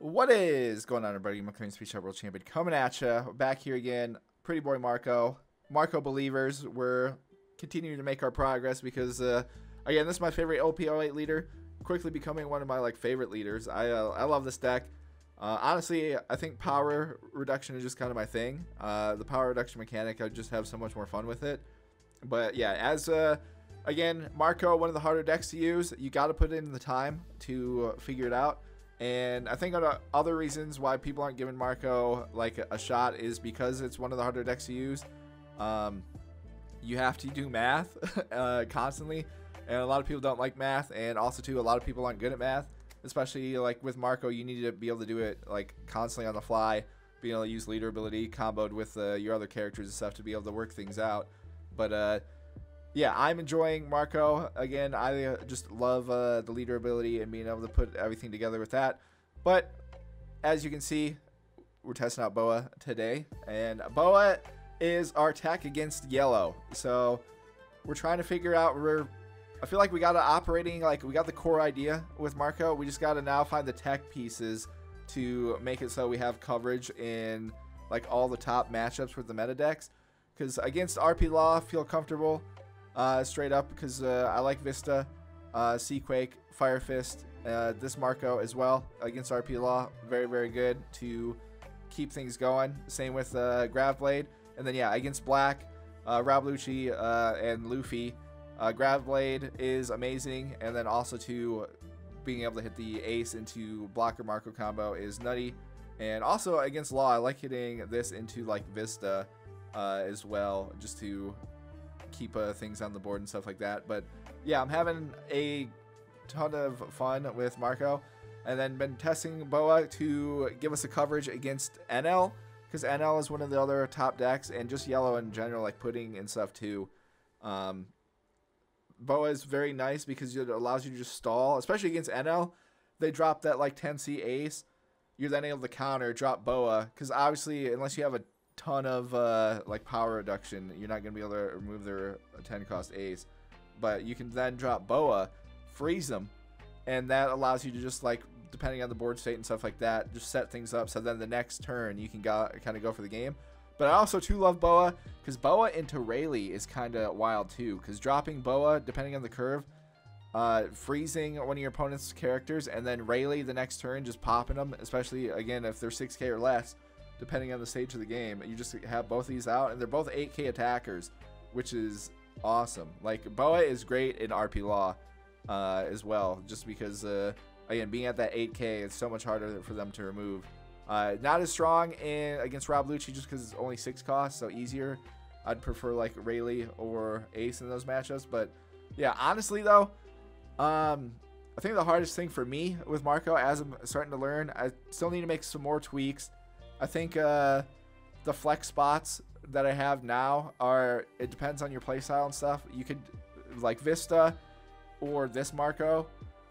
What is going on, everybody? McLaren Speed Shop World Champion coming at you. Back here again. Pretty boy Marco. Marco believers. We're continuing to make our progress because, again, this is my favorite OP08 leader. Quickly becoming one of my favorite leaders. I love this deck. Honestly, I think power reduction is just kind of my thing. The power reduction mechanic, I just have so much more fun with it. But yeah, as again, Marco, one of the harder decks to use. You got to put in the time to figure it out. And I think other reasons why people aren't giving Marco a shot is because it's one of the harder decks to use. You have to do math constantly, and a lot of people don't like math, and also too a lot of people aren't good at math, especially with Marco. You need to be able to do it constantly on the fly, being able to use leader ability comboed with your other characters and stuff to be able to work things out. But yeah, I'm enjoying Marco. Again, I just love the leader ability and being able to put everything together with that. But as you can see, we're testing out Boa today. And Boa is our tech against yellow. So we're trying to figure out I feel like we got we got the core idea with Marco. We just got to now find the tech pieces to make it so we have coverage in all the top matchups with the meta decks. Because against RP Law, feel comfortable. Straight up, because I like Vista, Seaquake, Fire Fist, this Marco as well against RP Law. Very, very good to keep things going. Same with Grav Blade. And then, yeah, against Black, Lucci, and Luffy, Grav Blade is amazing. And then also, to being able to hit the ace into Blocker Marco combo is nutty. And also, against Law, I like hitting this into, Vista as well, just to keep things on the board and stuff like that. But yeah, I'm having a ton of fun with Marco, and then been testing Boa to give us a coverage against Enel, because Enel is one of the other top decks, and just yellow in general, pudding and stuff too. Boa is very nice because it allows you to just stall, especially against Enel. They drop that 10C ace, you're then able to counter drop Boa, because obviously unless you have a ton of power reduction, you're not going to be able to remove their 10 cost ace. But you can then drop Boa, freeze them, and that allows you to just depending on the board state and stuff like that, just set things up so then the next turn you can kind of go for the game. But I also too love Boa, because Boa into Rayleigh is kind of wild too, because dropping Boa depending on the curve, freezing one of your opponent's characters, and then Rayleigh the next turn just popping them, especially again if they're 6k or less, depending on the stage of the game. You just have both of these out, and they're both 8k attackers, which is awesome. Boa is great in RP Law as well, just because again, being at that 8k, it's so much harder for them to remove. Not as strong against Lucci, just because it's only 6 cost, so easier. I'd prefer Rayleigh or Ace in those matchups. But yeah, honestly though, I think the hardest thing for me with Marco, as I'm starting to learn, I still need to make some more tweaks. I think the flex spots that I have now it depends on your playstyle and stuff. You could Vista or this Marco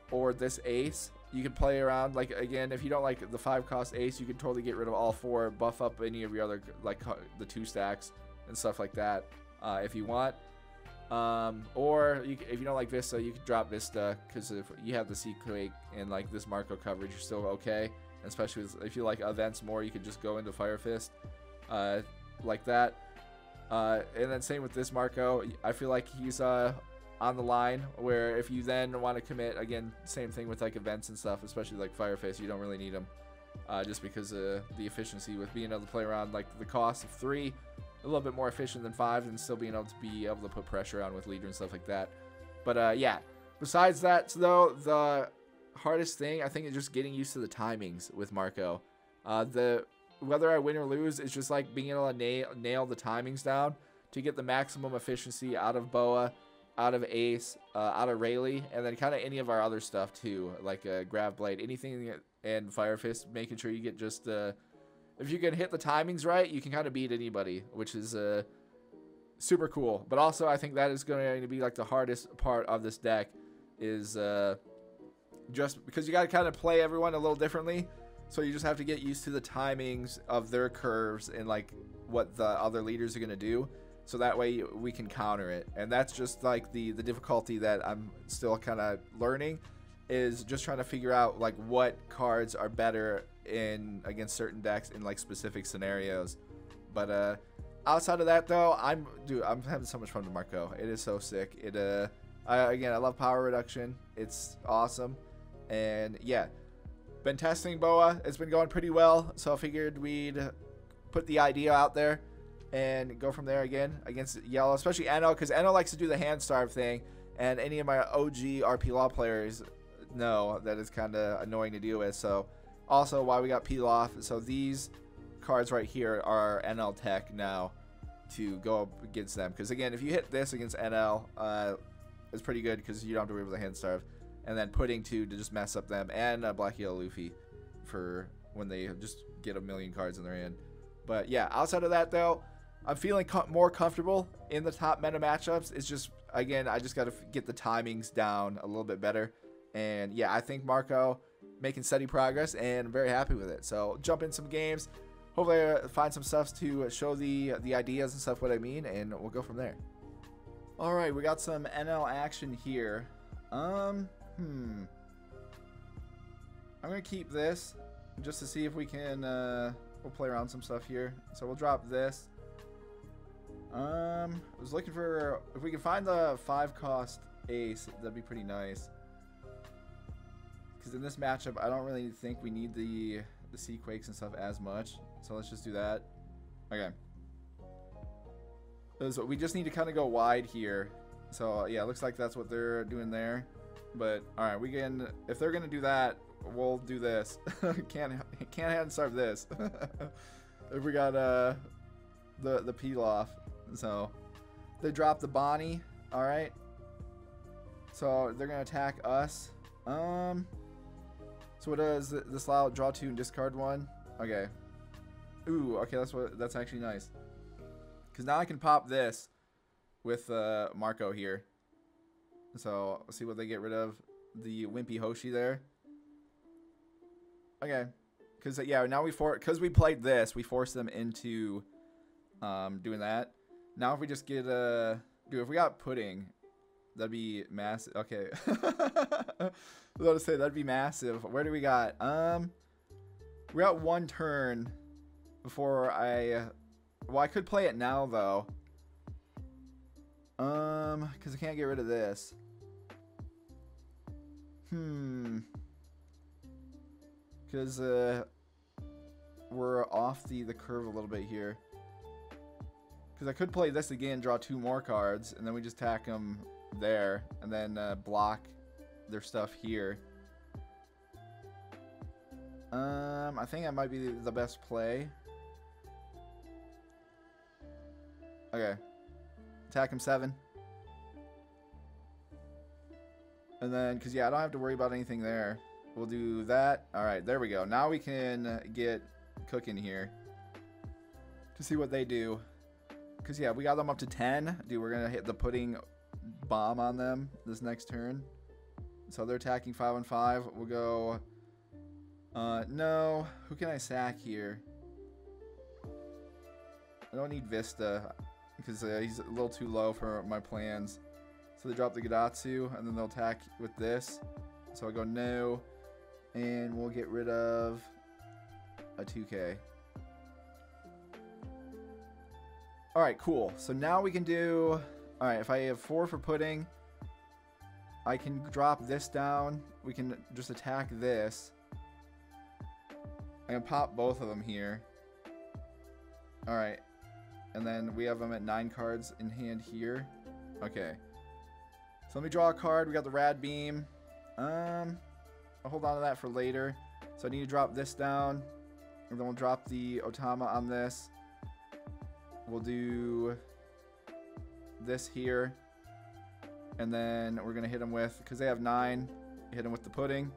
or this ace. You could play around, again, if you don't like the 5 cost ace, you could totally get rid of all 4, buff up any of your other the 2 stacks and stuff like that if you want. Or if you don't like Vista, you could drop Vista, because if you have the Seaquake and this Marco coverage, you're still okay. Especially if you like events more, you could just go into Fire Fist like that. And then same with this Marco. I feel like he's on the line, where if you then want to commit, again, same thing with events and stuff, especially Fire Fist, you don't really need him, just because the efficiency with being able to play around the cost of 3, a little bit more efficient than 5, and still being able to put pressure on with leader and stuff like that. But yeah, besides that though, the hardest thing I think is just getting used to the timings with Marco. Whether I win or lose is just being able to nail the timings down to get the maximum efficiency out of Boa, out of Ace, out of Rayleigh, and then kind of any of our other stuff too, Grav Blade, anything, and Fire Fist, making sure you get just if you can hit the timings right, you can kind of beat anybody, which is super cool. But also I think that is going to be the hardest part of this deck, is just because you got to kind of play everyone a little differently, so you just have to get used to the timings of their curves and what the other leaders are going to do, so that way we can counter it. And that's just the difficulty that I'm still kind of learning, is just trying to figure out like what cards are better in against certain decks in like specific scenarios. But outside of that though, I'm having so much fun with Marco. It is so sick. Again, I love power reduction. It's awesome. And yeah, been testing Boa. It's been going pretty well, so I figured we'd put the idea out there and go from there again against yellow, especially Enel, because Enel likes to do the hand starve thing, and any of my OG RP Law players know that it's kind of annoying to deal with. So also why we got Pilaf. So these cards right here are Enel tech now to go up against them, because again, if you hit this against Enel, it's pretty good because you don't have to worry about the hand starve, and then putting 2 to just mess up them, and Black Yellow Luffy for when they just get a million cards in their hand. But yeah, outside of that though, I'm feeling more comfortable in the top meta matchups. It's just, again, I just got to get the timings down a little bit better. And yeah, I think Marco making steady progress, and I'm very happy with it. So jump in some games. Hopefully I find some stuff to show the ideas and stuff what I mean, and we'll go from there. All right, we got some NL action here. I'm gonna keep this just to see if we can we'll play around some stuff here. So we'll drop this. I was looking for, if we can find the 5-cost ace, that'd be pretty nice. Because in this matchup, I don't really think we need the Sea Quakes and stuff as much. So let's just do that. Okay. So we just need to kind of go wide here. So yeah, looks like that's what they're doing there. But all right, we can, if they're gonna do that, we'll do this. can't hand starve this. If we got the peel off. So they dropped the Bonnie. All right. So they're gonna attack us. So what does this allow? Draw 2 and discard 1. Okay. Ooh. Okay. That's actually nice. Because now I can pop this with Marco here. So let's see what they get rid of. The Wimpy Hoshi there. Okay. Because yeah, now because we played this, we forced them into doing that. Now if we just get if we got Pudding, that'd be massive. Okay. I was about to say that'd be massive. Where do we got? We got 1 turn before well, I could play it now though. Because I can't get rid of this. Because we're off the curve a little bit here. Because I could play this again, draw 2 more cards, and then we just tack them there, and then block their stuff here. I think that might be the best play. Okay. Attack him 7. And then, because yeah, I don't have to worry about anything there. We'll do that. Alright, there we go. Now we can get cooking here to see what they do. Because yeah, we got them up to 10. Dude, we're going to hit the Pudding bomb on them this next turn. So they're attacking 5 on 5. We'll go... no. Who can I sack here? I don't need Vista because he's a little too low for my plans. So they drop the Gadatsu, and then they'll attack with this. So I go no, and we'll get rid of a 2K. Alright, cool. So now we can do... Alright, if I have 4 for Pudding, I can drop this down. We can just attack this. I can pop both of them here. Alright. And then we have them at 9 cards in hand here. Okay. So let me draw a card. We got the Rad Beam. I'll hold on to that for later. So I need to drop this down. And then we'll drop the Otama on this. We'll do this here. And then we're going to hit them with, because they have 9, hit them with the Pudding.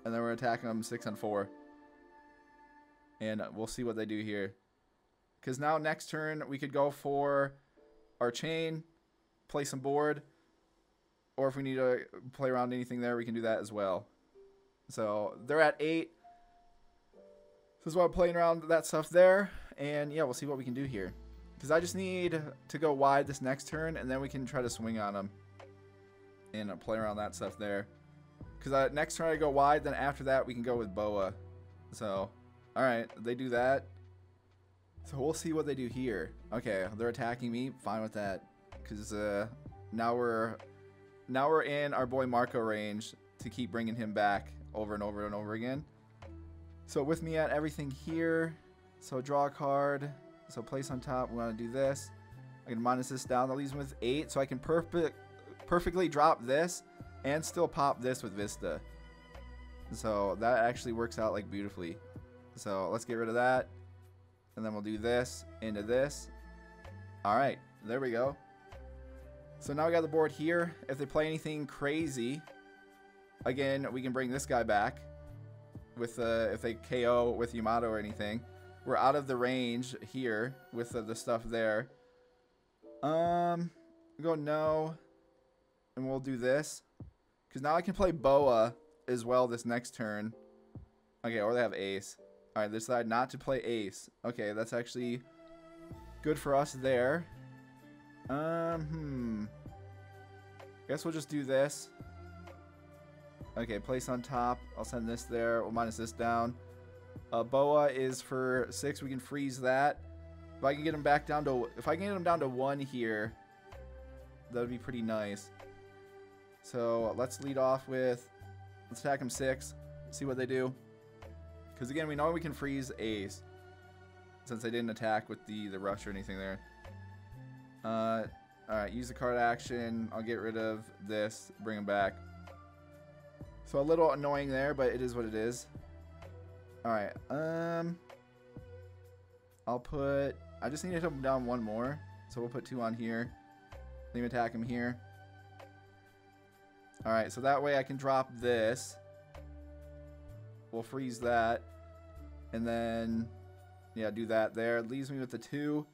And then we're attacking them 6 on 4. And we'll see what they do here. Because now next turn we could go for our chain, play some board. Or if we need to play around anything there, we can do that as well. So they're at 8. This is why I'm playing around that stuff there. And yeah, we'll see what we can do here. Because I just need to go wide this next turn, and then we can try to swing on them. And play around that stuff there. Because next turn I go wide, then after that we can go with Boa. So, alright, they do that. So we'll see what they do here. Okay, they're attacking me. Fine with that. Because now we're in our boy Marco range to keep bringing him back over and over and over again. So with me at everything here. So draw a card. So place on top. We want to do this. I can minus this down. That leaves me with 8. So I can perfectly drop this and still pop this with Vista. So that actually works out like beautifully. So let's get rid of that. And then we'll do this into this. Alright, there we go. So now we got the board here. If they play anything crazy, again, we can bring this guy back. With if they KO with Yamato or anything. We're out of the range here with the stuff there. Go no. And we'll do this. Because now I can play Boa as well this next turn. Okay, or they have Ace. Alright, they decide not to play Ace. Okay, that's actually good for us there. Guess we'll just do this. Okay, place on top. I'll send this there. We'll minus this down. Boa is for 6. We can freeze that. If I can get him back down to... If I can get him down to 1 here, that would be pretty nice. So, let's lead off with... Let's attack him 6. See what they do. Because again, we know we can freeze Ace. Since they didn't attack with the rush or anything there. Alright, use the card action. I'll get rid of this. Bring him back. So a little annoying there, but it is what it is. Alright, I'll put... I just need to hit him down 1 more. So we'll put 2 on here. Then attack him here. Alright, so that way I can drop this. We'll freeze that. And then, yeah, do that there. It leaves me with the 2.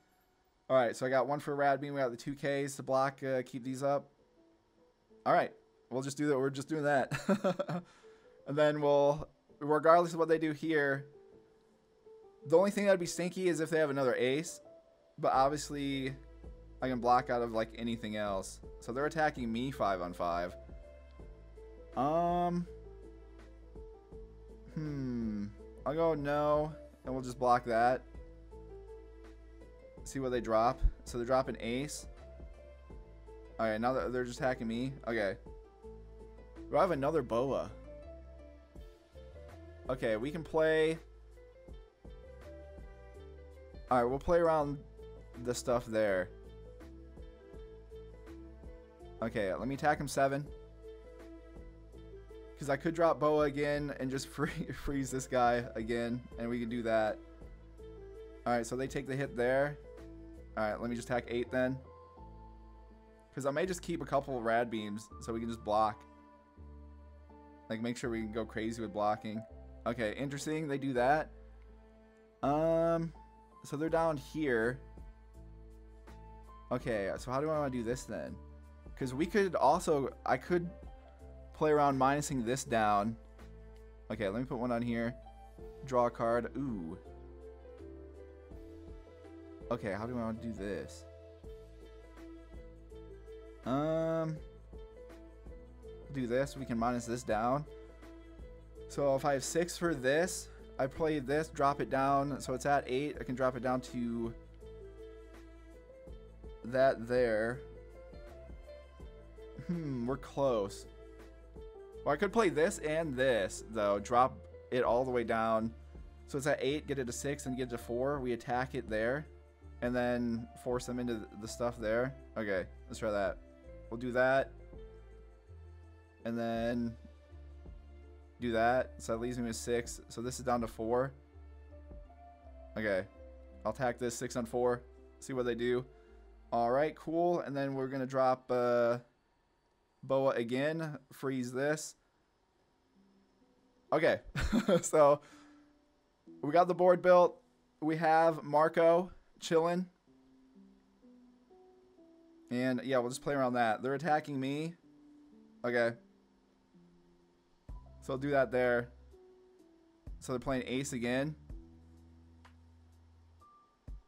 Alright, so I got 1 for Rad Beam. We got the 2Ks to block, keep these up. Alright, we'll just do that. We're just doing that. And then we'll, regardless of what they do here, the only thing that'd be stinky is if they have another Ace. But obviously, I can block out of like anything else. So they're attacking me 5 on 5. I'll go no, and we'll just block that. See what they drop. So they're dropping Ace. Alright, now they're just attacking me. Okay. Do I have another Boa? Okay, we can play... Alright, we'll play around the stuff there. Okay, let me attack him 7. Because I could drop Boa again and just freeze this guy again. And we can do that. Alright, so they take the hit there. Alright, let me just attack 8 then. Because I may just keep a couple of Rad Beams so we can just block. Like, make sure we can go crazy with blocking. Okay, interesting. They do that. So they're down here. Okay, so how do I want to do this then? Because we could also... I could play around minusing this down. Okay, let me put 1 on here. Draw a card. Ooh. Okay, how do I want to do this? Do this. We can minus this down. So if I have 6 for this, I play this, drop it down. So it's at 8. I can drop it down to that there. We're close. Well, I could play this and this, though. Drop it all the way down. So it's at 8, get it to 6, and get it to 4. We attack it there. And then force them into the stuff there. Okay, let's try that. We'll do that. And then do that. So that leaves me with 6. So this is down to 4. Okay. I'll attack this 6 on 4. See what they do. Alright, cool. And then we're going to drop Boa again. Freeze this. Okay. So we got the board built. We have Marco chilling. And yeah, we'll just play around that. They're attacking me. Okay. So I'll do that there. So they're playing Ace again.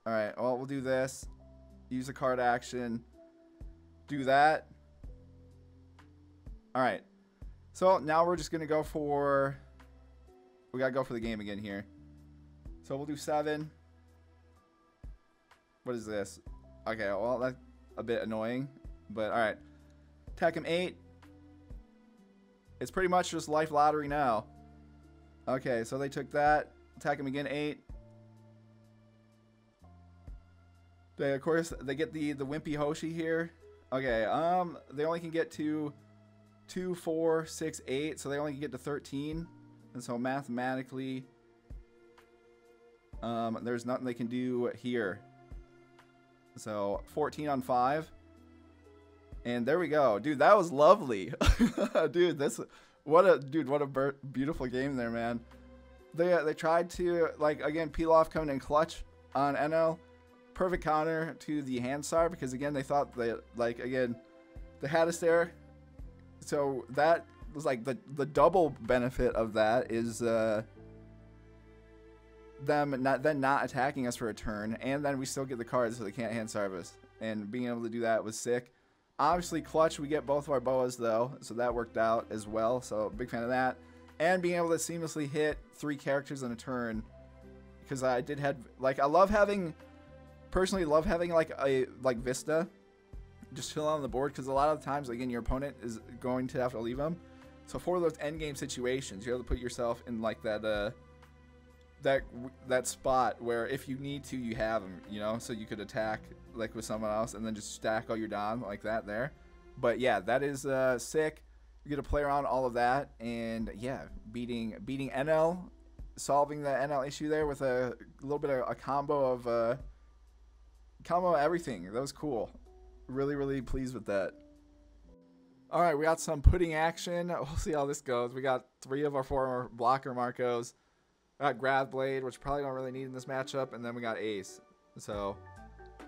Alright, well, we'll do this. Use a card action. Do that. Alright. So now we're just going to go for... We got to go for the game again here. So we'll do 7. What is this? Okay, well, that's a bit annoying. But, alright. Attack him 8. It's pretty much just life lottery now. Okay, so they took that. Attack him again 8. They, of course, they get the Wimpy Hoshi here. Okay, they only can get to 2, 4, 6, 8. So they only can get to 13. And so mathematically, there's nothing they can do here. So 14 on 5. And there we go. Dude, that was lovely. Dude, what a beautiful game there, man. They tried to, like, again, peel off coming in clutch on Enel. Perfect counter to the hand star because, again, they thought that, like, again, they had us there. So that was like the double benefit of that is them not attacking us for a turn, and then we still get the cards so they can't hand service. And being able to do that was sick. Obviously, clutch, we get both of our boas though, so that worked out as well. So big fan of that. And being able to seamlessly hit 3 characters in a turn, because I did have, like, I love having, personally love having like a Vista just chill on the board, because a lot of the times, again, your opponent is going to have to leave them. So for those end game situations, you have to put yourself in like that spot where if you need to, you have them, you know, so you could attack like with someone else and then just stack all your Don like that there. But yeah, that is sick. You get to play around all of that, and yeah, beating Enel, solving the Enel issue there with a little bit of a combo of everything. That was cool. Really pleased with that. All right, we got some pudding action. We'll see how this goes. We got 3 of our 4 blocker Marcos. We got Grab Blade, which probably don't really need in this matchup, and then we got Ace. So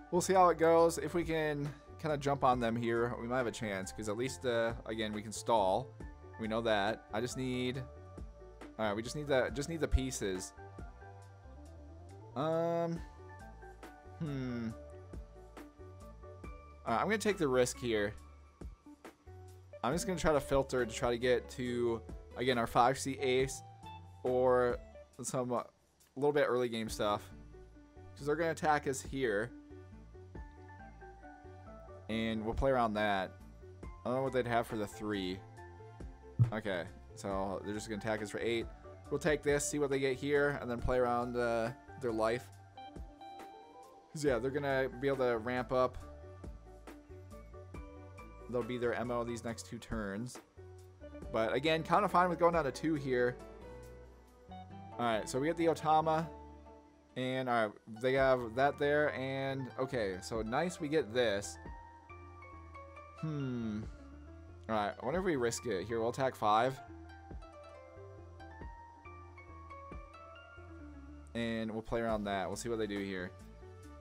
we'll see how it goes. If we can kind of jump on them here, we might have a chance, because at least again, we can stall. We know that. I just need, all right, we just need the pieces. I'm gonna take the risk here. I'm just gonna try to filter to try to get to, again, our 5C Ace or some a little bit early game stuff, because they're gonna attack us here, and we'll play around that. I don't know what they'd have for the 3. Okay, so they're just gonna attack us for 8. We'll take this, see what they get here, and then play around their life. Because yeah, they're gonna be able to ramp up. They'll be their MO these next 2 turns. But again, kind of fine with going down to 2 here. Alright, so we get the Otama. And alright, they have that there. And okay, so nice, we get this. Alright, I wonder if we risk it. Here, we'll attack 5. And we'll play around that. We'll see what they do here.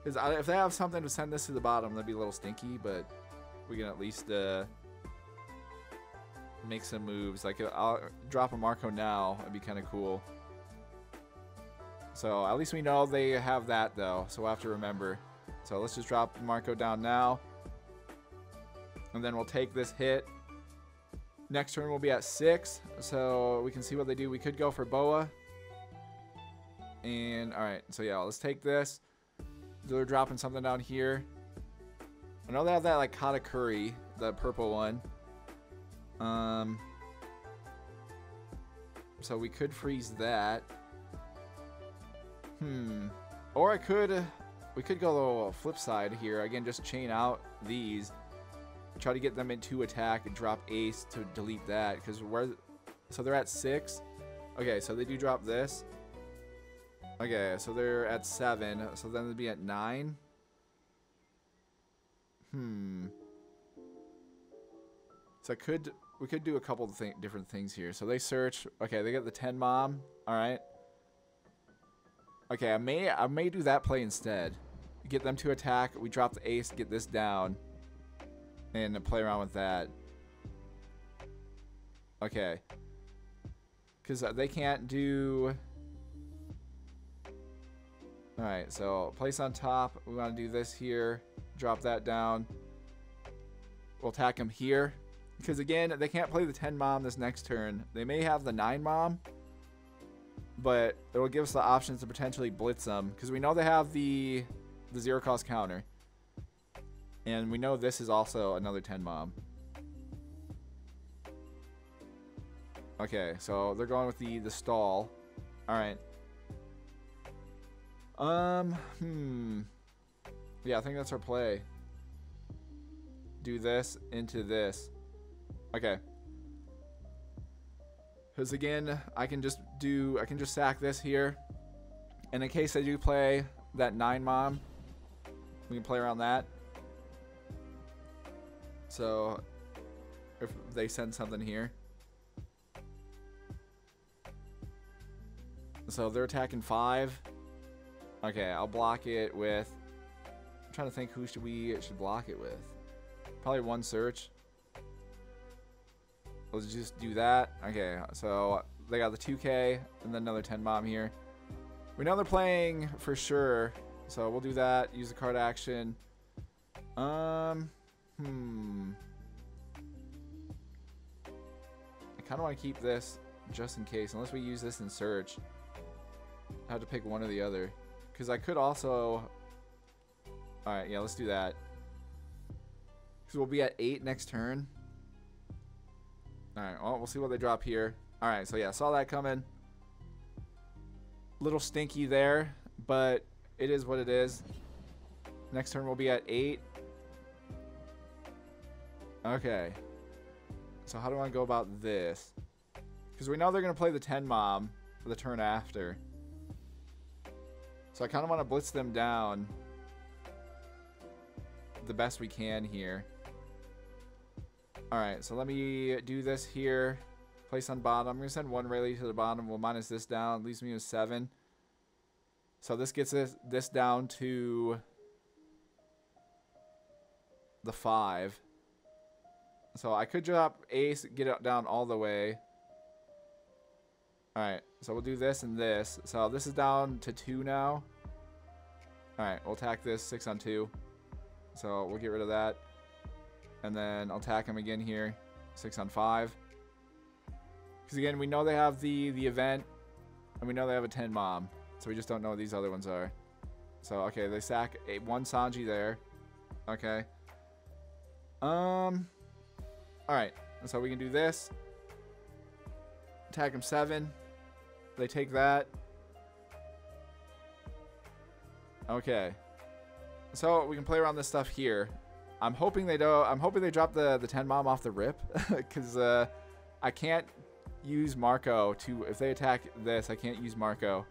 Because if they have something to send this to the bottom, that'd be a little stinky, but we can at least make some moves. Like, I'll drop a Marco now. It'd be kind of cool. So at least we know they have that, though. So we'll have to remember. So let's just drop Marco down now. And then we'll take this hit. Next turn we'll be at 6. So we can see what they do. We could go for Boa. And, alright. So yeah, let's take this. They're dropping something down here. I know they have that, like, Katakuri, the purple one. So we could freeze that. Or we could go the flip side here. Again, just chain out these. Try to get them into attack and drop Ace to delete that. Because so they're at 6. Okay, so they do drop this. Okay, so they're at 7. So then they'd be at 9. So we could do a couple of different things here. So they search. Okay, they get the 10 mom. All right. Okay, I may do that play instead. Get them to attack. We drop the Ace, get this down, and play around with that. Okay. Because they can't do. All right. So place on top. We want to do this here. Drop that down. We'll attack him here. Because again, they can't play the 10 mom this next turn. They may have the 9 mom, but it will give us the options to potentially blitz them. Because we know they have the 0 cost counter. And we know this is also another 10 mom. Okay, so they're going with the stall. Alright. Yeah, I think that's our play. Do this into this. Okay. Because again, I can just sack this here. And in case I do play that 9 mom, we can play around that. So if they send something here. So they're attacking 5. Okay, I'll block it with, I'm trying to think who should block it with. Probably 1 search. Let's just do that. Okay, so they got the 2K and then another 10 mom here. We know they're playing for sure, so we'll do that. Use the card action. I kind of want to keep this just in case, unless we use this in search. I have to pick one or the other, because I could also. All right, yeah, let's do that. Because we'll be at 8 next turn. All right, well, we'll see what they drop here. All right, so yeah, saw that coming. Little stinky there, but it is what it is. Next turn we'll be at 8. Okay. So how do I go about this? Because we know they're going to play the 10 mom for the turn after. So I kind of want to blitz them down the best we can here. Alright, so let me do this here. Place on bottom. I'm going to send 1 Rayleigh to the bottom. We'll minus this down. Leaves me with 7. So this gets this down to the 5. So I could drop Ace, get it down all the way. Alright, so we'll do this and this. So this is down to 2 now. Alright, we'll attack this 6 on 2. So we'll get rid of that. And then I'll attack him again here. 6 on 5. Because again, we know they have the event. And we know they have a 10 mom. So we just don't know what these other ones are. So, okay, they sack 1 Sanji there. Okay. Alright, so we can do this. Attack him 7. They take that. Okay. So we can play around this stuff here. I'm hoping they don't. I'm hoping they drop the 10 mom off the rip, because I can't use Marco to. If they attack this, I can't use Marco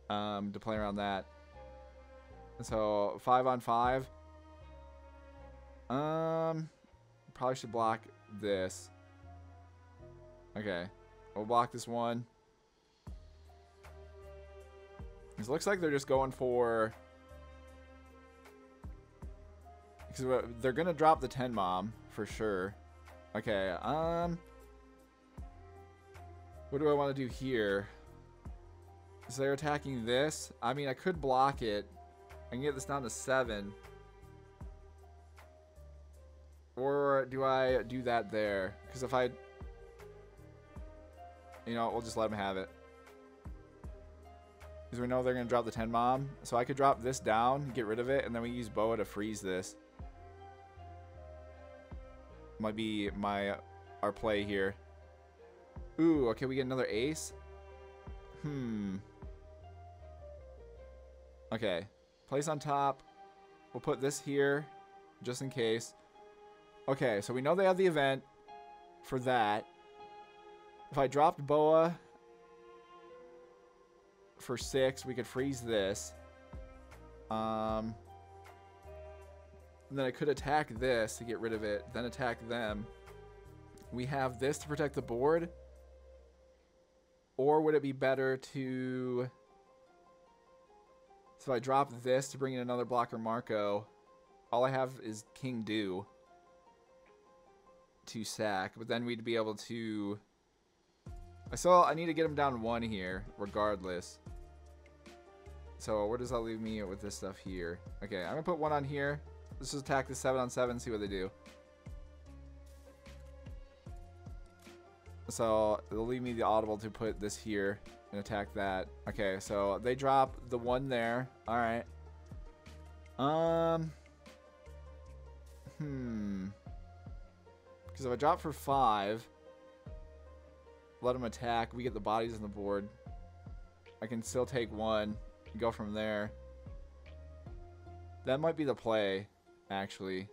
to play around that. So 5 on 5. Probably should block this. Okay, we'll block this one. It looks like they're just going for. Because they're gonna drop the 10 mom for sure. Okay, what do I want to do here? So they're attacking this. I mean, I could block it. I can get this down to 7. Or do I do that there? Because if I, we'll just let them have it. Because we know they're gonna drop the 10 mom. So I could drop this down, get rid of it, and then we use Boa to freeze this. Might be our play here. Ooh, okay, we get another ace. Okay, place on top. We'll put this here just in case. Okay, so we know they have the event for that. If I dropped Boa for 6, we could freeze this. And then I could attack this to get rid of it, then attack them. We have this to protect the board. Or would it be better to... So if I drop this to bring in another blocker Marco, all I have is King Do to sack. But then we'd be able to... I need to get him down 1 here, regardless. So where does that leave me with this stuff here? Okay, I'm going to put 1 on here. Let's just attack the 7 on 7, see what they do. So it'll leave me the audible to put this here and attack that. Okay, so they drop the one there. All right. Because if I drop for 5, let them attack, we get the bodies on the board. I can still take 1 and go from there. That might be the play, actually.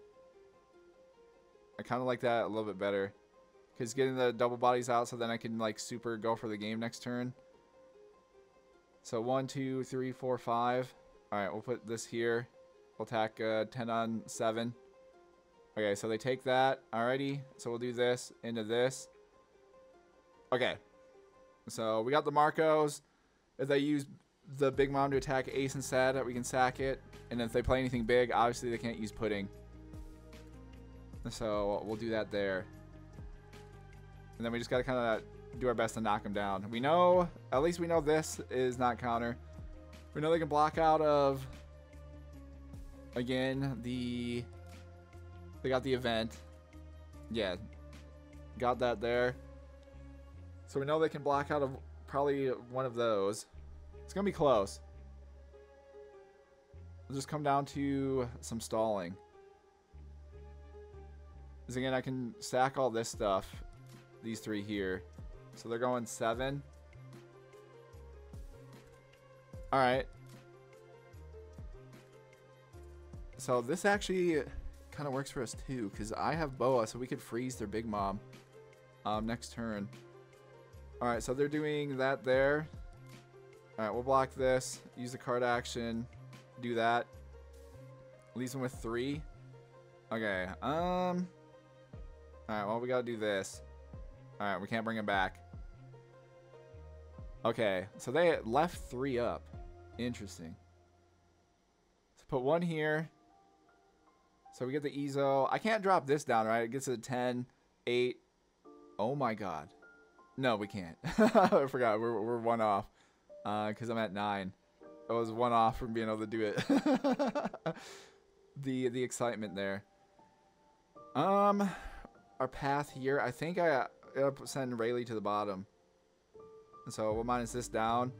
I kind of like that a little bit better. Because getting the double bodies out so then I can like super go for the game next turn. So 1, 2, 3, 4, 5. Alright, we'll put this here. We'll attack 10 on 7. Okay, so they take that. Alrighty. So we'll do this into this. Okay. So we got the Marcos. If they use the Big Mom to attack Ace instead, we can sack it. And if they play anything big, obviously they can't use Pudding. So we'll do that there. And then we just got to kind of do our best to knock them down. We know, at least we know this is not counter. We know they can block out of, again, they got the event. Yeah, got that there. So we know they can block out of probably one of those. It's going to be close. It'll just come down to some stalling. Because again, I can stack all this stuff. These 3 here. So they're going 7. Alright. So this actually kind of works for us too. Because I have Boa, so we could freeze their Big Mom next turn. Alright, so they're doing that there. Alright, we'll block this. Use the card action. Do that. Leaves them with 3. Okay. Alright, well, we gotta do this. Alright, we can't bring him back. Okay, so they left 3 up. Interesting. So put 1 here. So we get the Ezo. I can't drop this down, right? It gets a 10, 8. Oh my god. No, we can't. I forgot. We're 1 off. Because I'm at 9. I was 1 off from being able to do it. The excitement there. Our path here. I think I gotta send Rayleigh to the bottom. So we'll minus this down.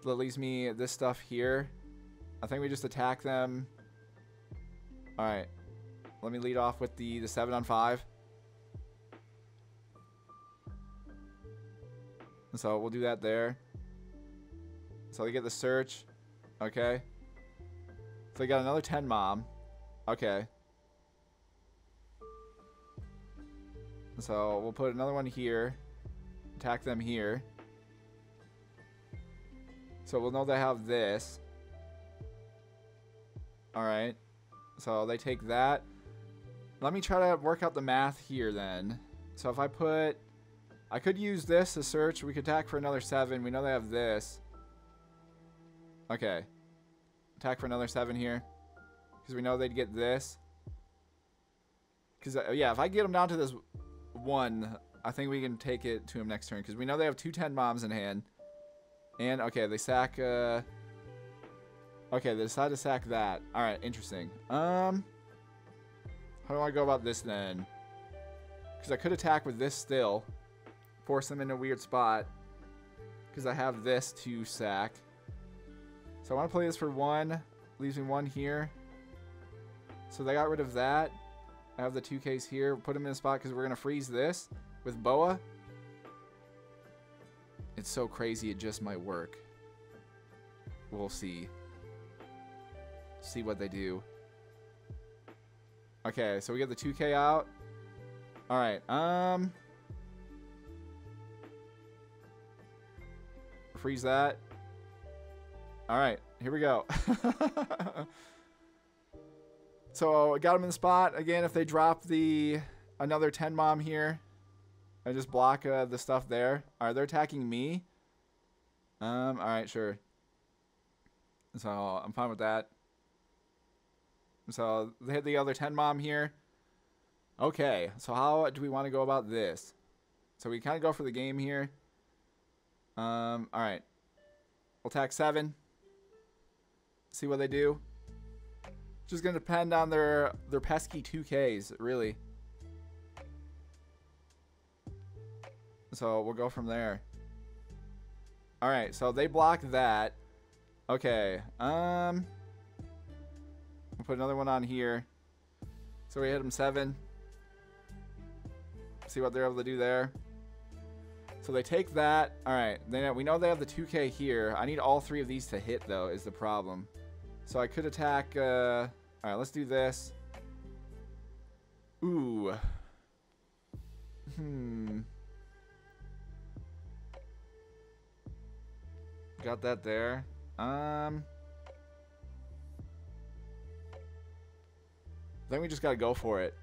That leaves me this stuff here. I think we just attack them. Alright. Let me lead off with the 7 on 5. So we'll do that there. So they get the search. Okay. So they got another 10 mom. Okay. So we'll put another one here. Attack them here. So we'll know they have this. Alright. So they take that. Let me try to work out the math here then. So if I put... I could use this to search. We could attack for another 7. We know they have this. Okay. Attack for another 7 here. Because we know they'd get this. Because, yeah, if I get them down to this 1, I think we can take it to him next turn. Because we know they have 2 10 moms in hand. And, okay, they sack... Okay, they decide to sack that. Alright, interesting. How do I go about this then? Because I could attack with this still. Force them in a weird spot. Because I have this to sack. So I want to play this for 1. Leaves me 1 here. So they got rid of that. I have the 2Ks here. Put them in a spot because we're going to freeze this with Boa. It's so crazy it just might work. We'll see. See what they do. Okay, so we get the 2K out. Alright, freeze that. Alright, here we go. So I got them in the spot. Again, if they drop another 10 mom here, I just block the stuff there. Alright, they're attacking me. Alright, sure. So I'm fine with that. So they hit the other 10 mom here. Okay, so how do we want to go about this? So we kind of go for the game here. Alright. We'll attack 7. See what they do. Just going to depend on their pesky 2Ks, really. So we'll go from there. All right, so they block that. Okay. We'll put another one on here. So we hit them 7. See what they're able to do there. So they take that. All right. Then we know they have the 2K here. I need all 3 of these to hit, though, is the problem. So I could attack. All right, let's do this. Ooh. Got that there. Then we just gotta go for it.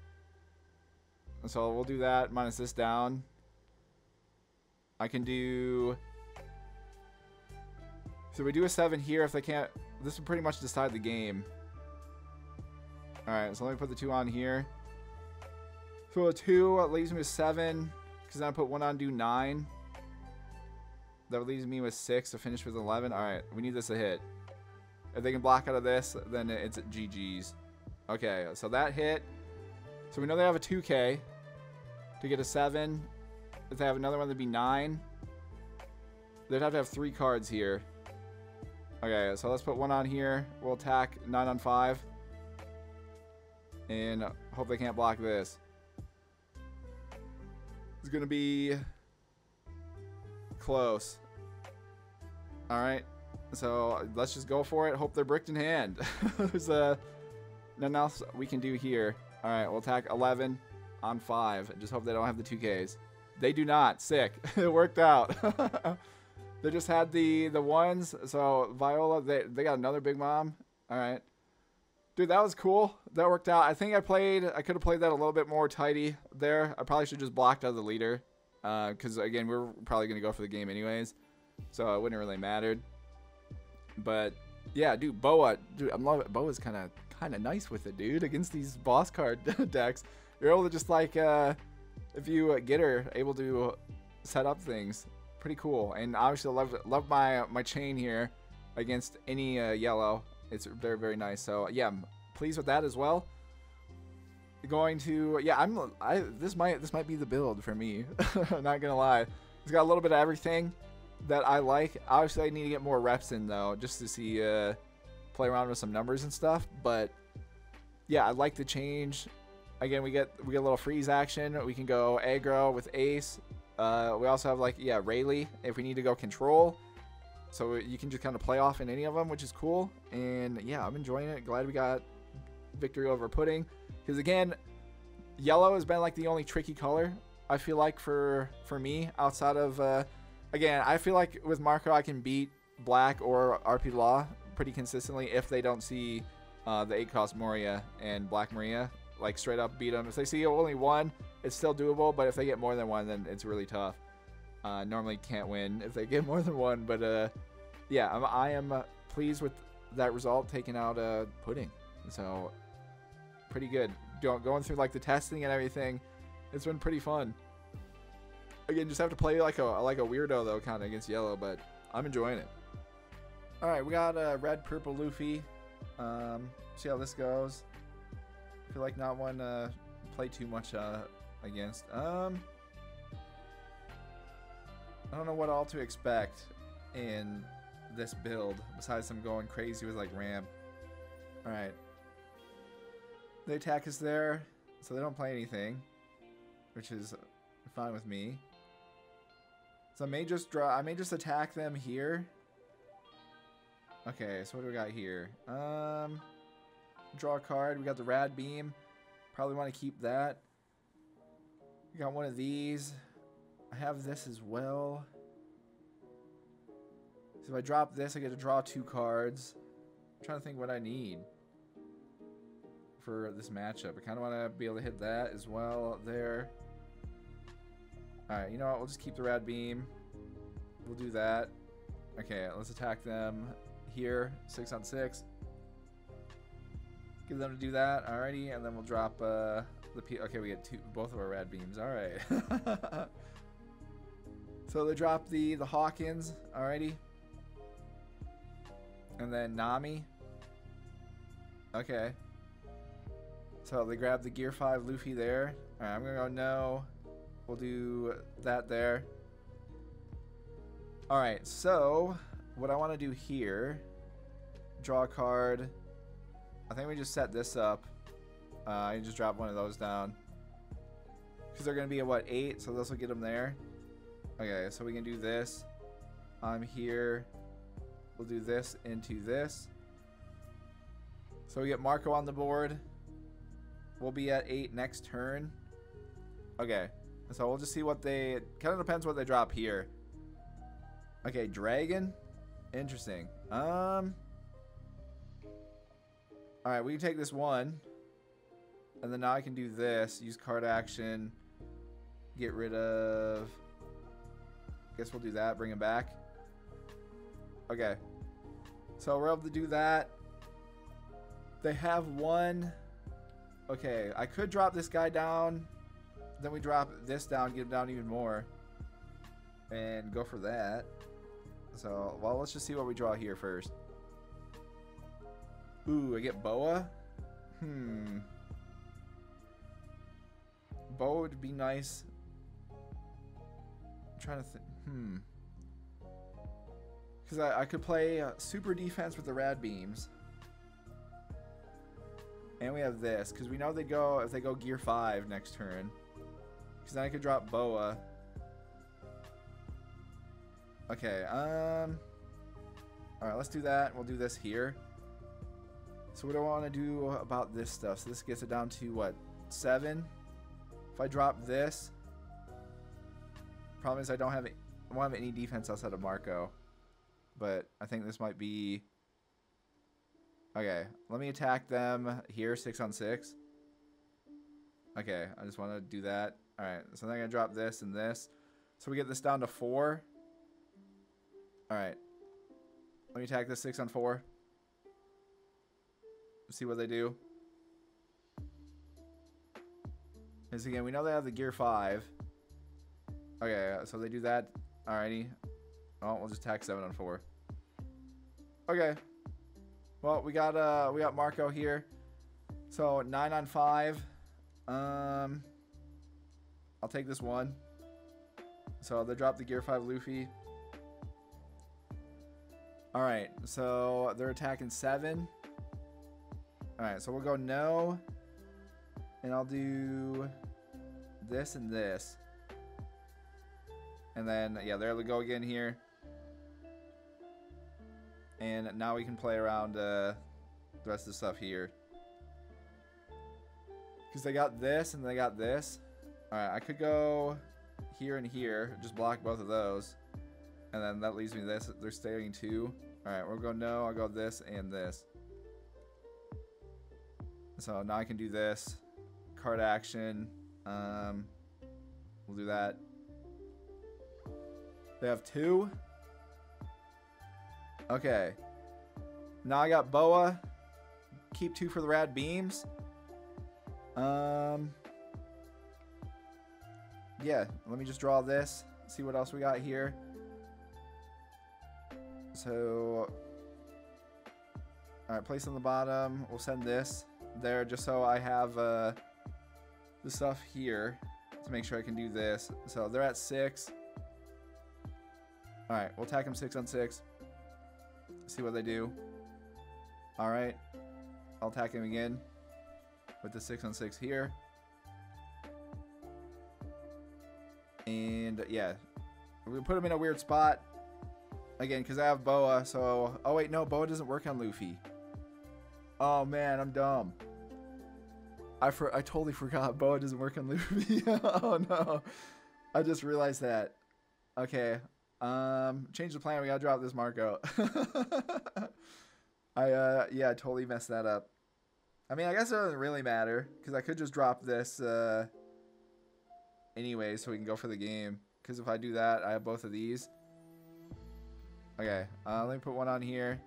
So we'll do that minus this down. I can do. So we do a 7 here if they can't. This would pretty much decide the game. All right, so let me put the 2 on here. So a 2 leaves me with 7 because then I put 1 on, do 9. That leaves me with 6 to finish with 11. All right, we need this to hit. If they can block out of this, then it's GG's. Okay, so that hit. So we know they have a 2K to get a 7. If they have another one, that'd be 9. They'd have to have 3 cards here. Okay, so let's put 1 on here. We'll attack 9 on 5. And hope they can't block this. It's going to be close. Alright, so let's just go for it. Hope they're bricked in hand. There's nothing else we can do here. Alright, we'll attack 11 on 5. Just hope they don't have the 2Ks. They do not. Sick. It worked out. They just had the ones. So Viola, they got another big mom. Alright. Dude, that was cool. That worked out. I think I could have played that a little bit more tidy there. I probably should have just blocked out the leader. Because, again, we're probably going to go for the game anyways. So it wouldn't really mattered. But, yeah, dude, Boa. Dude, I'm loving it. Boa's kind of nice with it, dude. Against these boss card decks. You're able to just, like, if you get her, able to set up things. Pretty cool. And obviously, love my chain here against any yellow. It's very, very nice. So, yeah, I'm pleased with that as well. Going to, yeah, this might be the build for me. I'm not gonna lie. It's got a little bit of everything that I like. Obviously, I need to get more reps in though, just to see play around with some numbers and stuff. But yeah, I like the change. Again, we get a little freeze action. We can go aggro with Ace. We also have like, yeah, Rayleigh if we need to go control. So you can just kind of play off in any of them, which is cool. And yeah, I'm enjoying it. Glad we got victory over Pudding. Because again, yellow has been like the only tricky color, I feel like, for me. Outside of, again, I feel like with Marco I can beat black or RP Law pretty consistently if they don't see the 8-cost Moria and Black Maria. Like, straight up beat them. If they see only 1, it's still doable. But if they get more than 1, then it's really tough. Normally can't win if they get more than 1. But, yeah, I am pleased with that result, taking out Pudding. So, pretty good. Going through, like, the testing and everything, it's been pretty fun. Again, just have to play like a weirdo, though, kind of, against yellow. But I'm enjoying it. All right, we got red, purple Luffy. See how this goes. I feel like not one play too much against. I don't know what all to expect in this build besides them going crazy with like ramp. All right, they attack us there, so they don't play anything, which is fine with me. So I may just attack them here. Okay, so what do we got here? Draw a card. We got the Rad Beam. Probably want to keep that. We got one of these. I have this as well. So if I drop this, I get to draw 2 cards. I'm trying to think what I need for this matchup. I kind of want to be able to hit that as well there. Alright, you know what? We'll just keep the Rad Beam. We'll do that. Okay, let's attack them here. 6 on 6. Give them to do that. Alrighty, and then we'll drop the P. Okay, we get both of our Rad Beams. Alright. So they drop the Hawkins. Alrighty. And then Nami. Okay. So they grab the Gear 5 Luffy there. Alright, I'm gonna go no. We'll do that there. Alright, so what I want to do here, draw a card. I think we just set this up. I just drop one of those down. Because they're going to be at what, 8? So this will get them there. Okay, so we can do this. I'm here. We'll do this into this. So we get Marco on the board. We'll be at 8 next turn. Okay, so we'll just see what they... kind of depends what they drop here. Okay, Dragon. Interesting. Alright, we can take this one. And then now I can do this. Use card action. Get rid of... guess we'll do that. Bring him back. Okay. So we're able to do that. They have one. Okay, I could drop this guy down. Then we drop this down, get him down even more. And go for that. So, well, let's just see what we draw here first. Ooh, I get Boa. Boa would be nice. I'm trying to think. Because I could play super defense with the rad beams. And we have this, because we know they go, if they go gear 5 next turn. Because then I could drop Boa. Okay, alright, let's do that. We'll do this here. So what do I want to do about this stuff? So this gets it down to, what, 7? If I drop this, problem is I won't have any defense outside of Marco. But I think this might be... okay, let me attack them here, 6 on 6. Okay, I just want to do that. Alright, so then I'm going to drop this and this. So we get this down to 4. Alright. Let me attack this 6 on 4. See what they do. Because again, we know they have the gear 5. Okay, so they do that. Alrighty. Oh, we'll just attack 7 on 4. Okay. Well, we got Marco here. So 9 on 5. I'll take this one. So they drop the gear 5 Luffy. Alright, so they're attacking 7. Alright, so we'll go no. And I'll do this and this. And then, yeah, there we go again here. And now we can play around the rest of the stuff here. Because they got this and they got this. Alright, I could go here and here. Just block both of those. And then that leaves me this. They're staying 2. Alright, we'll go no. I'll go this and this. So now I can do this. Card action. We'll do that. They have 2. Okay. Now I got Boa. Keep 2 for the rad beams. Yeah, let me just draw this. See what else we got here. So, alright, place on the bottom. We'll send this there just so I have the stuff here to make sure I can do this. So they're at 6. Alright, we'll attack them 6 on 6. See what they do. Alright. I'll attack him again with the 6 on 6 here. And yeah, we put him in a weird spot. Again, because I have Boa, so... oh wait, no, Boa doesn't work on Luffy. Oh man, I'm dumb. I totally forgot Boa doesn't work on Luffy. Oh no. I just realized that. Okay. Change the plan. We gotta drop this Marco. Yeah, I totally messed that up. I mean, I guess it doesn't really matter because I could just drop this anyway, so we can go for the game. Because if I do that, I have both of these. Okay, let me put one on here.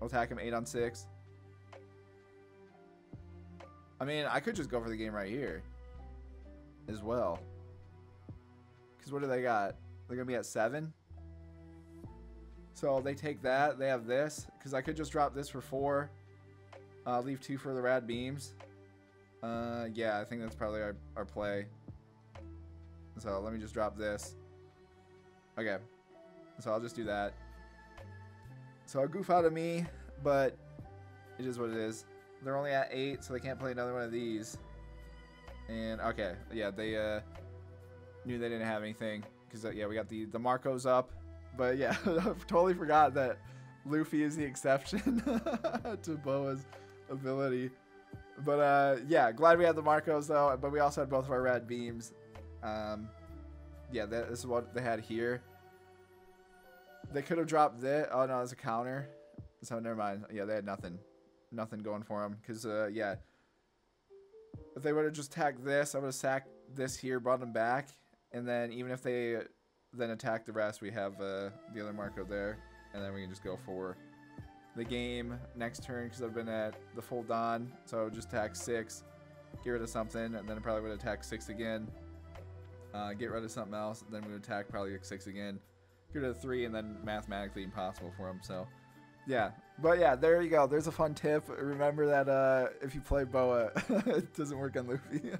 I'll attack him 8 on 6. I mean, I could just go for the game right here as well. Because what do they got? They're going to be at 7. So they take that. They have this. Because I could just drop this for 4. Leave 2 for the rad beams. Yeah, I think that's probably our play. So let me just drop this. Okay. So I'll just do that. So I'll goof out of me, but it is what it is. They're only at 8, so they can't play another one of these. And okay, yeah, they knew they didn't have anything because yeah, we got the Marcos up. But yeah, I totally forgot that Luffy is the exception to Boa's ability. But yeah, glad we had the Marcos though. But we also had both of our red beams. Yeah, this is what they had here. They could have dropped this. Oh no, it's a counter. So never mind. Yeah, they had nothing going for them. Because yeah, if they would have just attacked this, I would have sacked this here, brought them back, and then even if they then attack the rest, we have the other Marco there, and then we can just go for the game next turn because I've been at the full Dawn, so I would just attack 6, get rid of something, and then I probably would attack 6 again, get rid of something else, and then we would attack probably like 6 again, get rid of 3, and then mathematically impossible for them. So yeah, but yeah, there you go. There's a fun tip. Remember that if you play Boa, it doesn't work on Luffy.